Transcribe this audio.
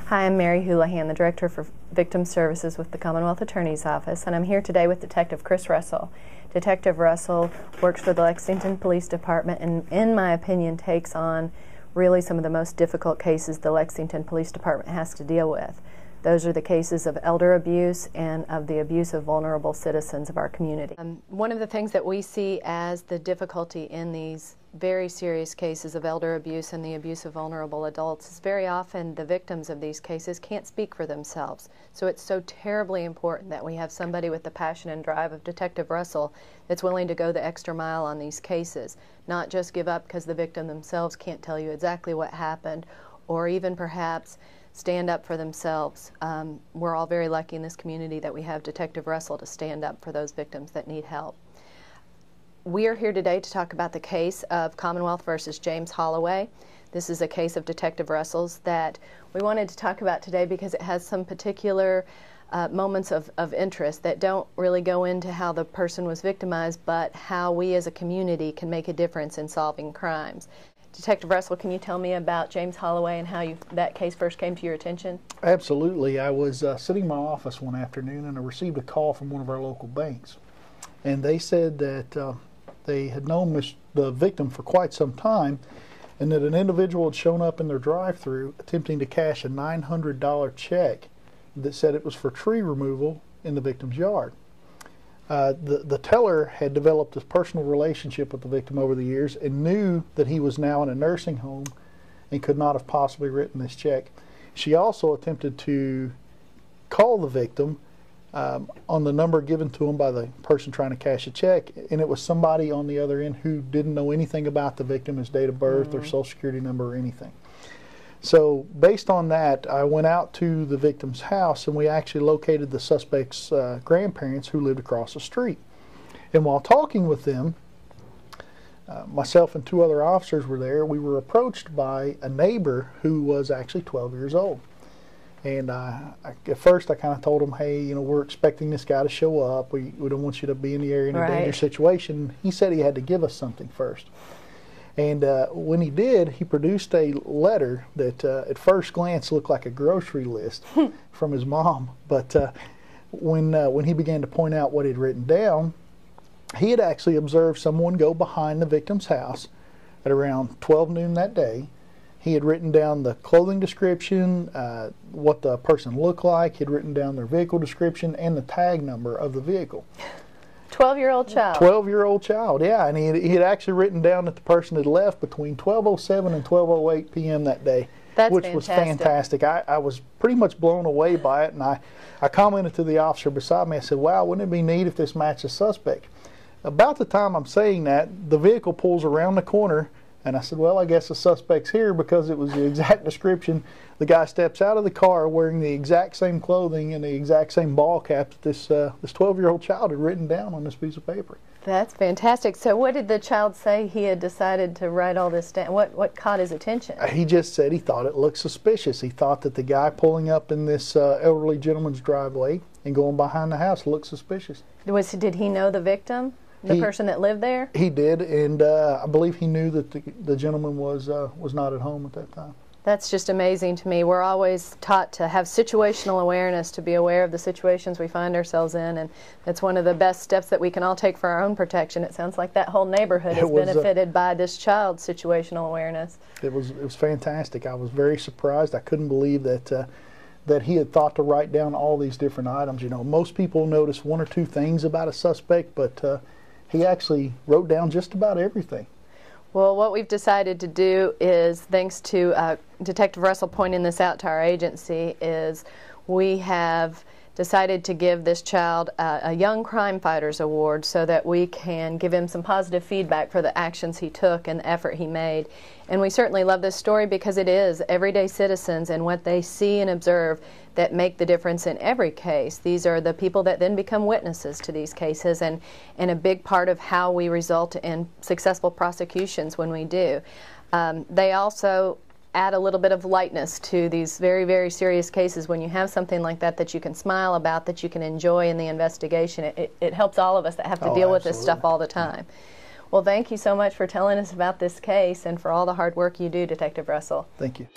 Hi, I'm Mary Houlihan, the Director for Victim Services with the Commonwealth Attorney's Office, and I'm here today with Detective Chris Russell. Detective Russell works for the Lexington Police Department and, in my opinion, takes on really some of the most difficult cases the Lexington Police Department has to deal with. Those are the cases of elder abuse and of the abuse of vulnerable citizens of our community. One of the things that we see as the difficulty in these very serious cases of elder abuse and the abuse of vulnerable adults is very often the victims of these cases can't speak for themselves. So it's so terribly important that we have somebody with the passion and drive of Detective Russell that's willing to go the extra mile on these cases, not just give up because the victim themselves can't tell you exactly what happened, or even perhaps stand up for themselves. We're all very lucky in this community that we have Detective Russell to stand up for those victims that need help. We are here today to talk about the case of Commonwealth versus James Holloway. This is a case of Detective Russell's that we wanted to talk about today because it has some particular moments of interest that don't really go into how the person was victimized, but how we as a community can make a difference in solving crimes. Detective Russell, can you tell me about James Holloway and how that case first came to your attention? Absolutely. I was sitting in my office one afternoon and I received a call from one of our local banks. And they said that they had known the victim for quite some time and that an individual had shown up in their drive-thru attempting to cash a $900 check that said it was for tree removal in the victim's yard. The teller had developed a personal relationship with the victim over the years and knew that he was now in a nursing home and could not have possibly written this check. She also attempted to call the victim on the number given to him by the person trying to cash a check, and it was somebody on the other end who didn't know anything about the victim, his date of birth or social security number or anything. So based on that, I went out to the victim's house and we actually located the suspect's grandparents who lived across the street. And while talking with them, myself and two other officers were there. We were approached by a neighbor who was actually 12 years old. And at first I kind of told him, hey, you know, we're expecting this guy to show up. We don't want you to be in the area in a dangerous situation. He said he had to give us something first. And when he did, he produced a letter that at first glance looked like a grocery list from his mom. But when he began to point out what he'd written down, he had actually observed someone go behind the victim's house at around 12 noon that day. He had written down the clothing description, what the person looked like. He had written down their vehicle description and the tag number of the vehicle. 12-year-old child. 12-year-old child, yeah. And he had actually written down that the person had left between 12:07 and 12:08 p.m. that day. That's which was fantastic. I was pretty much blown away by it, and I commented to the officer beside me. I said, wow, wouldn't it be neat if this matched the suspect? About the time I'm saying that, the vehicle pulls around the corner, and I said, well, I guess the suspect's here because it was the exact description. The guy steps out of the car wearing the exact same clothing and the exact same ball cap that this 12-year-old child had written down on this piece of paper. That's fantastic. So what did the child say he had decided to write all this down? What caught his attention? He just said he thought it looked suspicious. He thought that the guy pulling up in this elderly gentleman's driveway and going behind the house looked suspicious. Did he know the victim? The person that lived there? He did, and I believe he knew that the gentleman was not at home at that time. That's just amazing to me. We're always taught to have situational awareness, to be aware of the situations we find ourselves in, and that's one of the best steps that we can all take for our own protection. It sounds like that whole neighborhood has benefited by this child's situational awareness. It was fantastic. I was very surprised. I couldn't believe that he had thought to write down all these different items. You know, most people notice one or two things about a suspect, but he actually wrote down just about everything. Well, what we've decided to do is, thanks to Detective Russell pointing this out to our agency, is we have decided to give this child a Young Crime Fighters Award so that we can give him some positive feedback for the actions he took and the effort he made. And we certainly love this story because it is everyday citizens and what they see and observe that make the difference in every case. These are the people that then become witnesses to these cases, and a big part of how we result in successful prosecutions when we do. They also add a little bit of lightness to these very, very serious cases. When you have something like that that you can smile about, that you can enjoy in the investigation, it helps all of us that have to deal with this stuff all the time. Well, thank you so much for telling us about this case and for all the hard work you do, Detective Russell. Thank you.